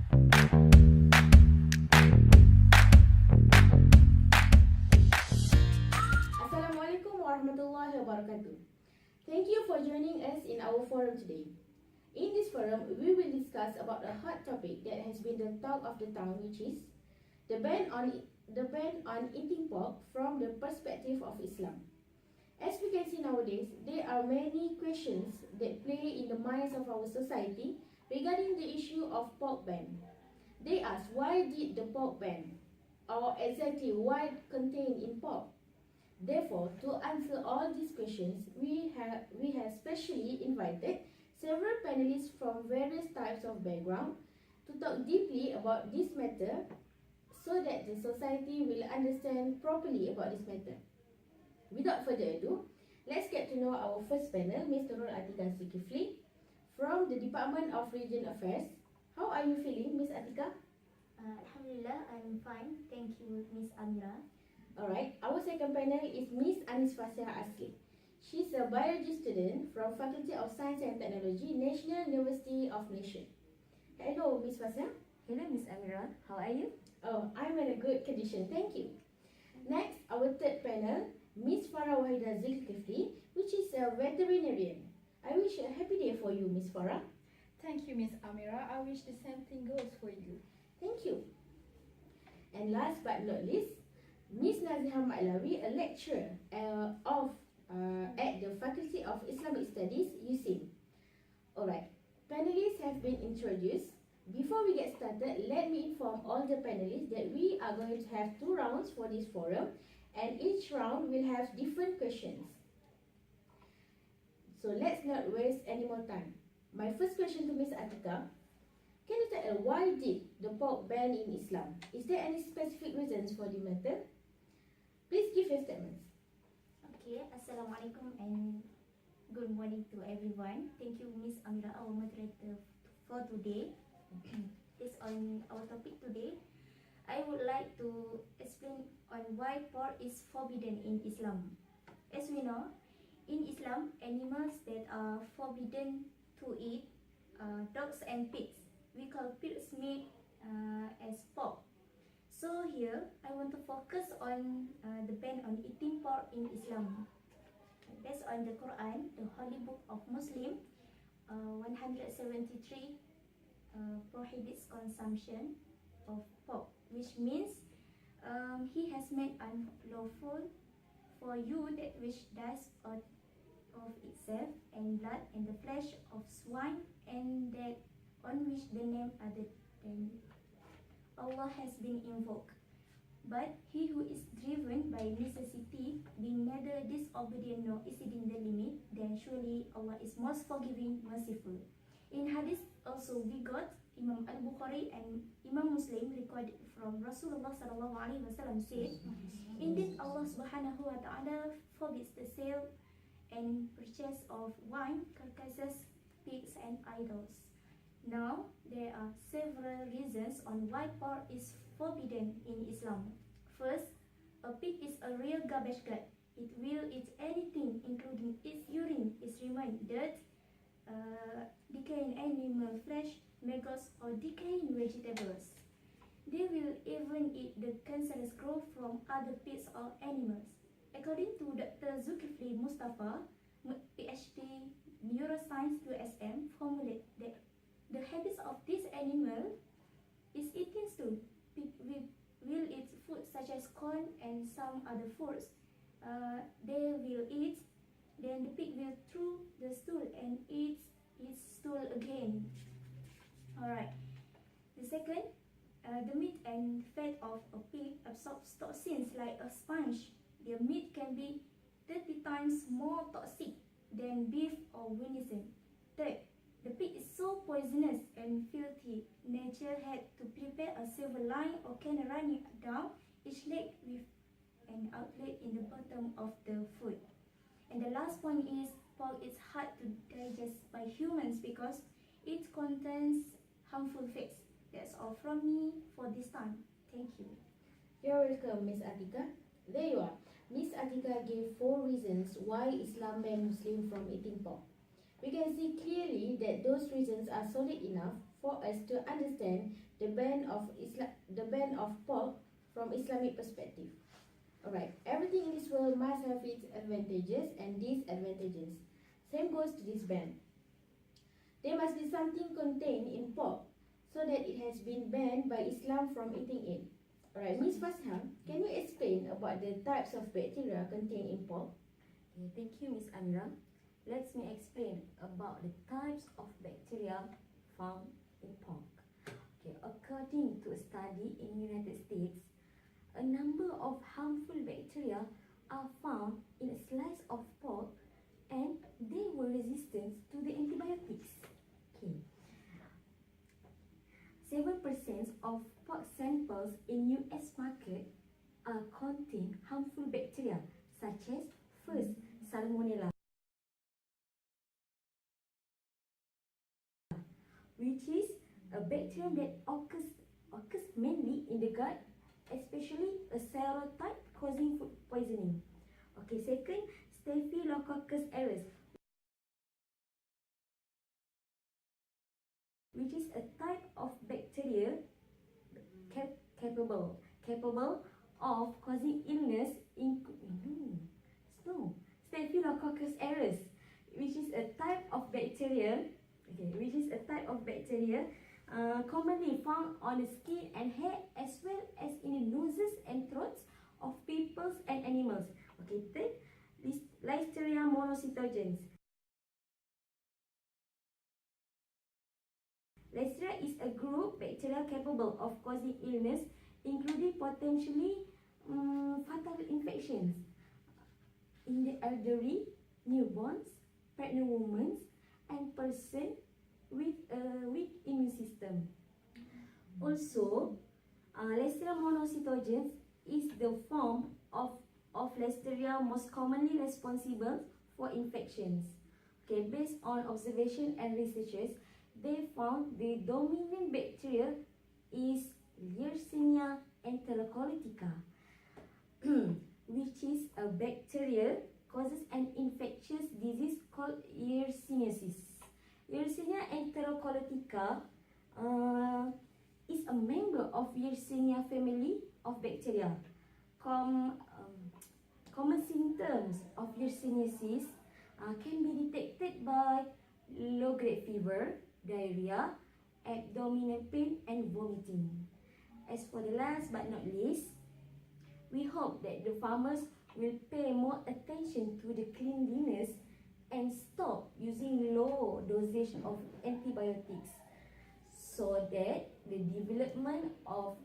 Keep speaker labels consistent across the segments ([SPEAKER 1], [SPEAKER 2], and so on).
[SPEAKER 1] Assalamualaikum warahmatullahi wabarakatuh. Thank you for joining us in our forum today. In this forum, we will discuss about a hot topic that has been the talk of the town, which is the ban on eating pork from the perspective of Islam. As we can see nowadays, there are many questions that play in the minds of our society regarding the issue of pork ban. They ask, why did the pork ban? Or exactly what contained in pork? Therefore, to answer all these questions, we have specially invited several panelists from various types of background to talk deeply about this matter so that the society will understand properly about this matter. Without further ado, let's get to know our first panel, Ms. Nurul Atika Zulkifli from the Department of Region Affairs. How are you feeling, Ms. Atika?
[SPEAKER 2] Alhamdulillah, I'm fine. Thank you, Miss Amira.
[SPEAKER 1] Alright, our second panel is Ms. Anisfasya Asli. She's a biology student from Faculty of Science and Technology, National University of Malaysia. Hello, Ms. Fasya.
[SPEAKER 2] Hello, Miss Amira. How are you?
[SPEAKER 1] Oh, I'm in a good condition, thank you. Next, our third panel, Ms. Farah Wahida Zulkifli, which is a veterinarian. I wish a happy day for you, Ms. Farah.
[SPEAKER 3] Thank you, Miss Amira. I wish the same thing goes for you.
[SPEAKER 1] Thank you. And last but not least, Ms. Naziha Maklawi, a lecturer at the Faculty of Islamic Studies, USIM. Alright, panelists have been introduced. Before we get started, let me inform all the panelists that we are going to have 2 rounds for this forum, and each round will have different questions. So let's not waste any more time. My first question to Ms. Atika, can you tell why did the pork ban in Islam? Is there any specific reasons for the matter? Please give your statements.
[SPEAKER 2] Okay, Assalamualaikum and good morning to everyone. Thank you, Miss Amira, our moderator for today. Based on our topic today, I would like to explain on why pork is forbidden in Islam. As we know, in Islam, animals that are forbidden to eat dogs and pigs. We call pig's meat as pork. So here, I want to focus on the ban on eating pork in Islam. Based on the Quran, the holy book of Muslim, 173 prohibits consumption of pork, which means he has made unlawful for you that which dies out of itself, and blood and the flesh of swine, and that on which the name other than Allah has been invoked. But he who is driven by necessity, being neither disobedient nor exceeding the limit, then surely Allah is most forgiving, merciful. In hadith also we got Imam Al-Bukhari and Imam Muslim recorded from Rasulullah SAW said, indeed Allah subhanahu wa ta'ala forbids the sale and purchase of wine, carcasses, pigs and idols. Now, there are several reasons on why pork is forbidden in Islam. First, a pig is a real garbage gut. It will eat anything, including its urine, its remains, dirt, decaying animal flesh, maggots, or decaying vegetables. They will even eat the cancerous growth from other pigs or animals. According to Dr. Zulkifli Mustafa, PhD Neuroscience USM, formulated that the habits of this animal is eating stool. Pig will eat food such as corn and some other foods. They will eat, then the pig will throw the stool and eat its stool again. Alright. The second, the meat and fat of a pig absorbs toxins like a sponge. Their meat can be 30 times more toxic than beef or venison. Third, the pig is so poisonous and filthy, nature had to prepare a silver line or can running down each leg with an outlet in the bottom of the foot. And the last point is, pork is hard to digest by humans because it contains harmful fats. That's all from me for this time. Thank you.
[SPEAKER 1] You're welcome, Miss Atika. There you are. Miss Atika gave 4 reasons why Islam bans Muslims from eating pork. We can see clearly that those reasons are solid enough for us to understand the ban of pork from Islamic perspective. Alright, everything in this world must have its advantages and disadvantages. Same goes to this ban. There must be something contained in pork so that it has been banned by Islam from eating it. Alright, Miss Fasha, can you explain about the types of bacteria contained in pork?
[SPEAKER 4] Okay, thank you, Miss Amira. Let me explain about the types of bacteria found in pork. Okay, according to a study in United States, a number of harmful bacteria are found in a slice of pork and they were resistant to the antibiotics. Okay. 7% of pork samples in US market are contain harmful bacteria such as first Salmonella, which is a bacterium that occurs mainly in the gut, especially a serotype causing food poisoning. Okay, second, Staphylococcus aureus, which is a type of bacteria capable of causing illness, Staphylococcus aureus, which is a type of bacteria, commonly found on the skin and hair as well as in the noses and throats of people and animals. Okay, third, Listeria monocytogenes. Listeria is a group bacteria capable of causing illness, including potentially fatal infections in the elderly, newborns, pregnant women, and persons with a weak immune system. Also, Listeria monocytogenes is the form of Listeria most commonly responsible for infections. Okay, based on observation and researches, they found the dominant bacteria is Yersinia enterocolitica, which is a bacteria causes an infectious disease called Yersiniasis. Yersinia enterocolitica is a member of Yersinia family of bacteria. Common symptoms of Yersiniasis can be detected by low-grade fever, diarrhea, abdominal pain, and vomiting. As for the last but not least, we hope that the farmers will pay more attention to the cleanliness and stop using low dosage of antibiotics so that the development of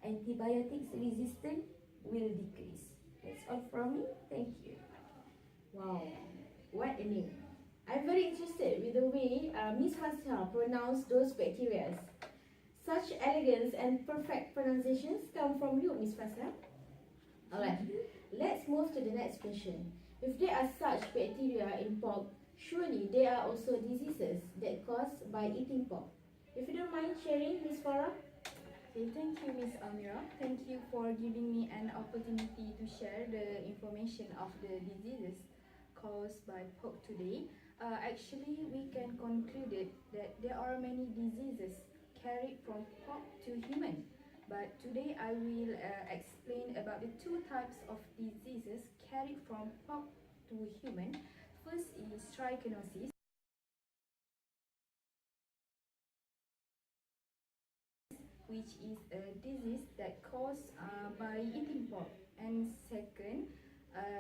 [SPEAKER 4] antibiotics resistance will decrease. That's all from me. Thank you.
[SPEAKER 1] Wow, what a name. I'm very interested with the way Miss Fasha pronounced those bacteria. Such elegance and perfect pronunciations come from you, Miss Fasha. Alright, let's move to the next question. If there are such bacteria in pork, surely there are also diseases that caused by eating pork. If you don't mind sharing, Miss Farah.
[SPEAKER 3] Okay, thank you, Miss Amira. Thank you for giving me an opportunity to share the information of the diseases caused by pork today. Actually, we can conclude that there are many diseases carried from pork to human. But today I will explain about the two types of diseases carried from pork to human. First is trichinosis, which is a disease that caused by eating pork. And second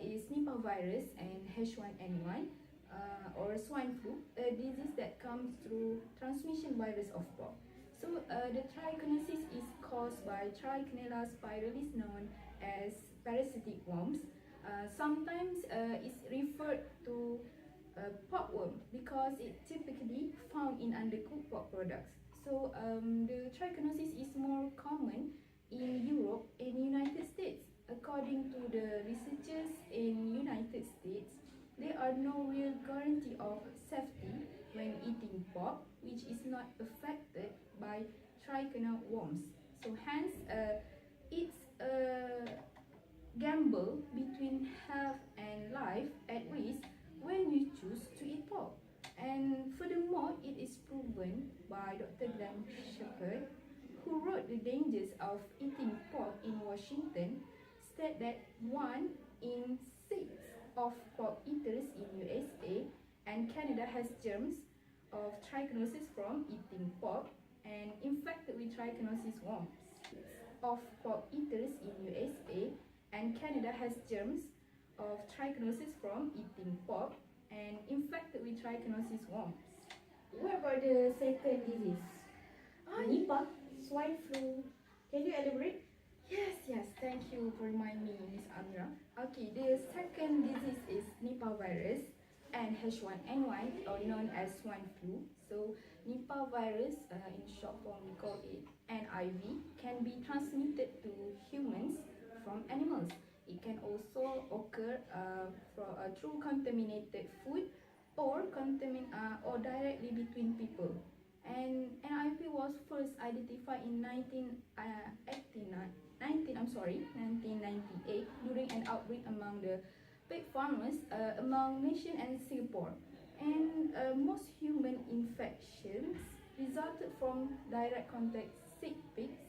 [SPEAKER 3] is Nipah virus and H1N1 or swine flu, a disease that comes through transmission virus of pork. So the trichinosis is caused by Trichinella spiralis, known as parasitic worms. Sometimes it's referred to porkworm because it typically found in undercooked pork products. So the trichinosis is more common in Europe and United States. According to the researchers in United States, there are no real guarantee of safety when eating pork, which is not affected by trichinella worms. So hence, it's a gamble between health and life at risk when you choose to eat pork. And furthermore, it is proven by Dr. Glenn Shepherd, who wrote The Dangers of Eating Pork in Washington, state that 1 in 6 of pork eaters in USA and Canada has germs of trichinosis from eating pork and infected with trichinosis worms. Of pork eaters in USA and Canada has germs of trichinosis from eating pork and infected with trichinosis worms.
[SPEAKER 1] What about the second disease? Nipah, swine flu. Can you elaborate?
[SPEAKER 3] Yes, thank you for reminding me, Miss Amira. Okay, the second disease is Nipah virus and H1N1, or known as swine flu. So, Nipah virus, in short form we call it NIV, can be transmitted to humans from animals. It can also occur through contaminated food or directly between people. And NIV was first identified in 1998 during an outbreak among the pig farmers among Malaysia and Singapore. And most human infections resulted from direct contact sick pigs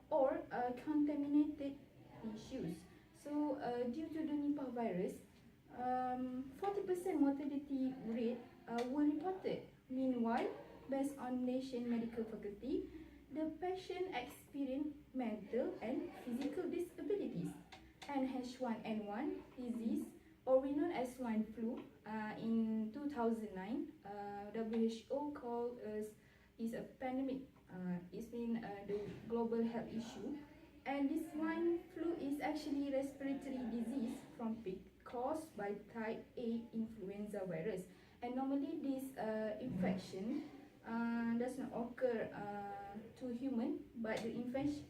[SPEAKER 3] or contaminated tissues. So due to the Nipah virus, 40% mortality rate were reported. Meanwhile, based on Malaysian medical faculty, the patient experienced mental and physical disabilities. And H1N1 disease, or we known as swine flu, in 2009, WHO called is a pandemic. It's been the global health issue. And this swine flu is actually respiratory disease from pig caused by type A influenza virus. And normally this infection does not occur to human, but the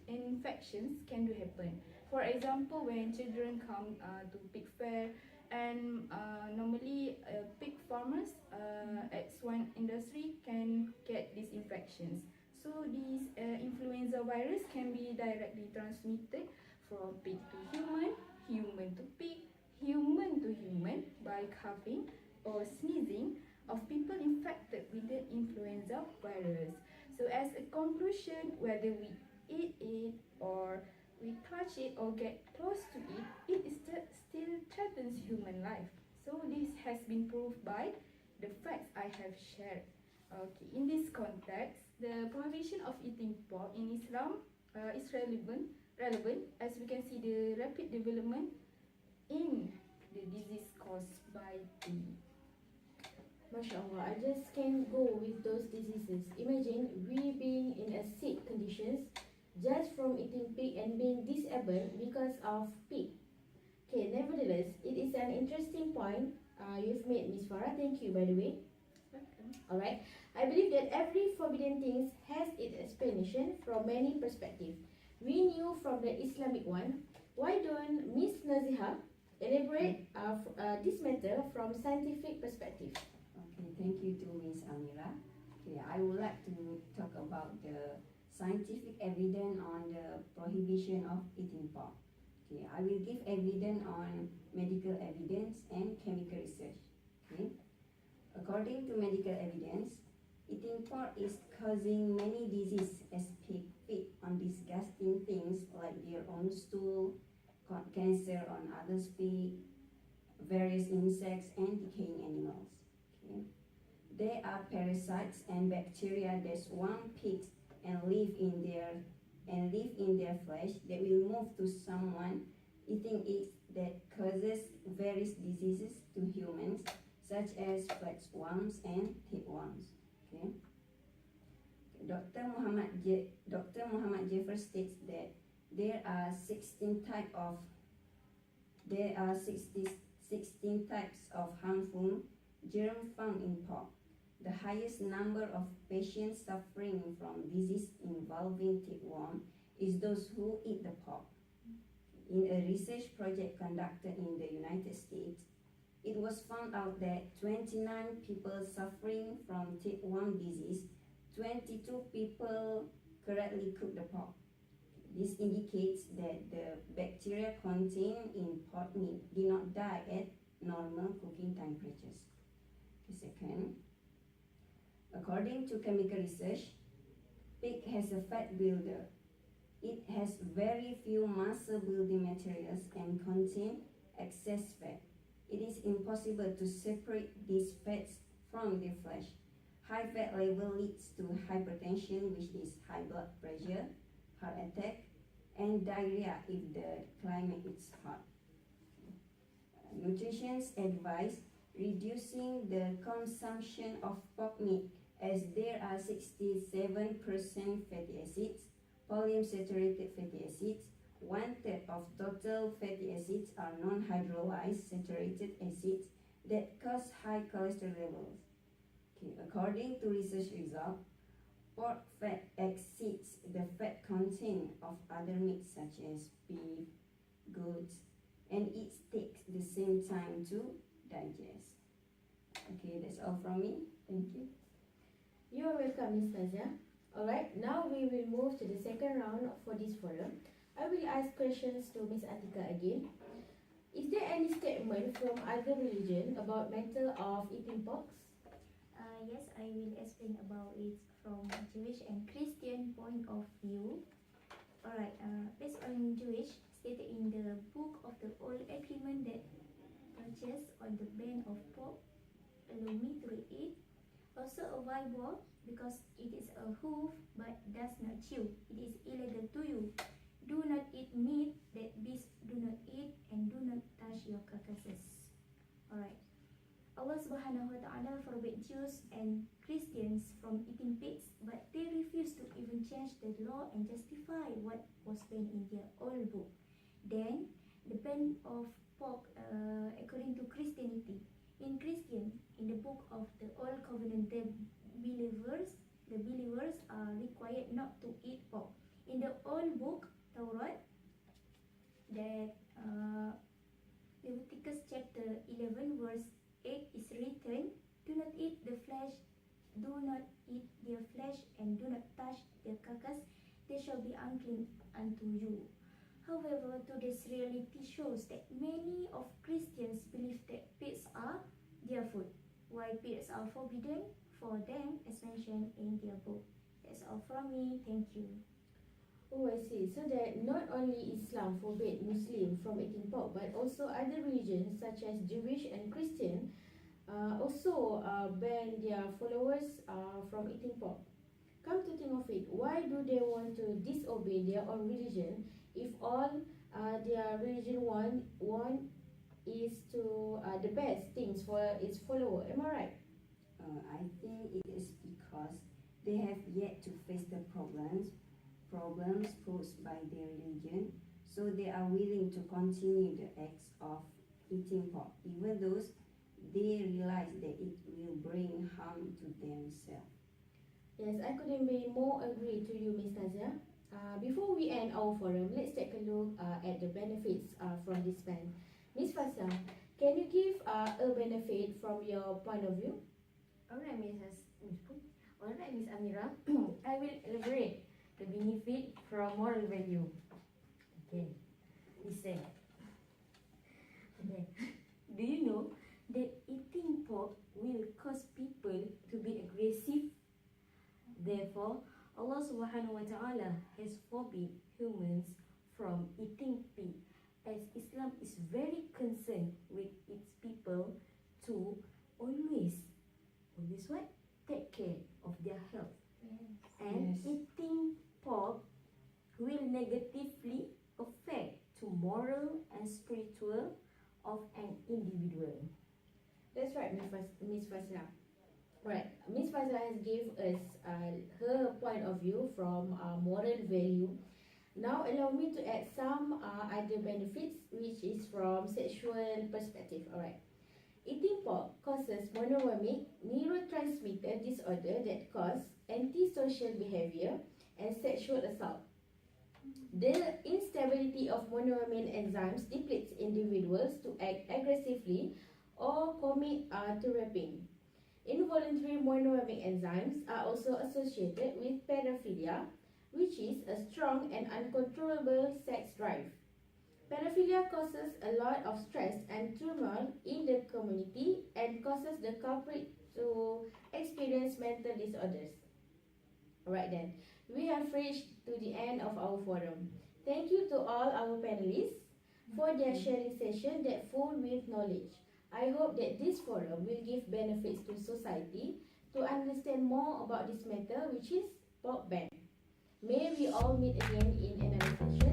[SPEAKER 3] infections can do happen. For example, when children come to pig fair, and normally pig farmers at swine industry can get these infections. So these influenza virus can be directly transmitted from pig to human, human to pig, human to human by coughing or sneezing of people infected with the influenza virus. So as a conclusion, whether we eat it or we touch it or get close to it, it is still threatens human life. So this has been proved by the facts I have shared. Okay, in this context, the prohibition of eating pork in Islam is relevant as we can see the rapid development in the disease caused by the
[SPEAKER 1] MashaAllah, I just can't go with those diseases. Imagine we being in a sick conditions just from eating pig and being disabled because of pig. Okay, nevertheless, it is an interesting point you've made, Miss Farah. Thank you, by the way. Alright, I believe that every forbidden thing has its explanation from many perspectives. We knew from the Islamic one. Why don't Miss Naziha elaborate this matter from scientific perspective?
[SPEAKER 4] Okay, thank you to Miss Amira. Okay, I would like to talk about the scientific evidence on the prohibition of eating pork. Okay, I will give evidence on medical evidence and chemical research. Okay, according to medical evidence, eating pork is causing many diseases as pig feed on disgusting things like their own stool, cancer on others' pig, various insects and decaying animals. Okay, they are parasites and bacteria that swarm pigs and live in their flesh that will move to someone eating it, that causes various diseases to humans such as flatworms and tapeworms. Okay. Dr. Muhammad Jaffer states that there are 16 types of harmful germs found in pork. The highest number of patients suffering from disease involving tapeworm is those who eat the pork. In a research project conducted in the United States, it was found out that 29 people suffering from tapeworm disease, 22 people correctly cooked the pork. This indicates that the bacteria contained in pork meat did not die at normal cooking temperatures. Second,
[SPEAKER 5] According to chemical research, pig has a fat builder. It has very few muscle building materials and contain excess fat. It is impossible to separate these fats from the flesh. High fat level leads to hypertension, which is high blood pressure, heart attack, and diarrhea if the climate is hot. Nutrition's advice: reducing the consumption of pork meat as there are 67% fatty acids, polyunsaturated fatty acids. 1/3 of total fatty acids are non-hydrolyzed saturated acids that cause high cholesterol levels. Okay, according to research results, pork fat exceeds the fat content of other meats such as beef, goats, and it takes the same time to digest. Okay, that's all from me. Thank you.
[SPEAKER 1] You are welcome, Miss Nazia. Alright, now we will move to the second round for this forum. I will ask questions to Miss Atika again. Is there any statement from other religion about matter of eating pork?
[SPEAKER 2] Yes, I will explain about it from Jewish and Christian point of view. Alright, based on Jewish, stated in the book of the Old Agreement that touches on the ban of pork, allow me to read it. Also a wild boar, because it is a hoof but does not chew, it is illegal to you. Do not eat meat that beasts do not eat, and do not touch your carcasses. Alright. Allah Subhanahu wa Ta'ala forbade Jews and Christians from eating pigs, but they refused to even change the law and justify what was banned in their old book. Then, the ban of pork according to Christianity. In Christian, in the book of the Old Covenant, the believers are required not to eat pork. In the old book, Torah, that Leviticus chapter 11 verse 8 is written, do not eat the flesh, do not eat their flesh, and do not touch their carcass, they shall be unclean unto you. However, today's reality shows that many of Christians believe that pigs are their food, while pigs are forbidden for them as mentioned in their book. That's all from me, thank you.
[SPEAKER 1] Oh, I see. So that not only Islam forbade Muslim from eating pork, but also other religions such as Jewish and Christian also ban their followers from eating pork. Come to think of it, why do they want to disobey their own religion if all their religion want is to the best things for its follower? Am I right?
[SPEAKER 5] I think it is because they have yet to face the problems posed by their religion, so they are willing to continue the acts of eating pork, even though they realize that it will bring harm to themselves.
[SPEAKER 1] Yes, I couldn't be more agree to you, Miss Nazia. Before we end our forum, let's take a look at the benefits from this ban. Miss Fasha, can you give a benefit from your point of view?
[SPEAKER 4] Alright, Miss Amira. I will elaborate the benefit from moral value. Okay, listen. Okay. Do you know that eating pork will cause people to be aggressive? Therefore, Allah Subhanahu wa Ta'ala has forbid humans from eating pig, as Islam is very concerned with its people to always what? Take care of their health.
[SPEAKER 2] Yes.
[SPEAKER 4] And
[SPEAKER 5] Yes.
[SPEAKER 4] eating pork will negatively affect to moral and spiritual of an individual.
[SPEAKER 1] That's right, Miss Fasha. Right, Miss Fasha has gave us her point of view from moral value. Now allow me to add some other benefits, which is from sexual perspective. Alright, eating pork causes monoamic neurotransmitter disorder that cause antisocial behavior and sexual assault. The instability of monoamine enzymes depletes individuals to act aggressively or commit to raping. Involuntary monoamic enzymes are also associated with pedophilia, which is a strong and uncontrollable sex drive. Pedophilia causes a lot of stress and turmoil in the community and causes the culprit to experience mental disorders. Alright then, we have reached to the end of our forum. Thank you to all our panelists for their sharing session that full with knowledge. I hope that this forum will give benefits to society to understand more about this matter, which is pork ban. May we all meet again in another session.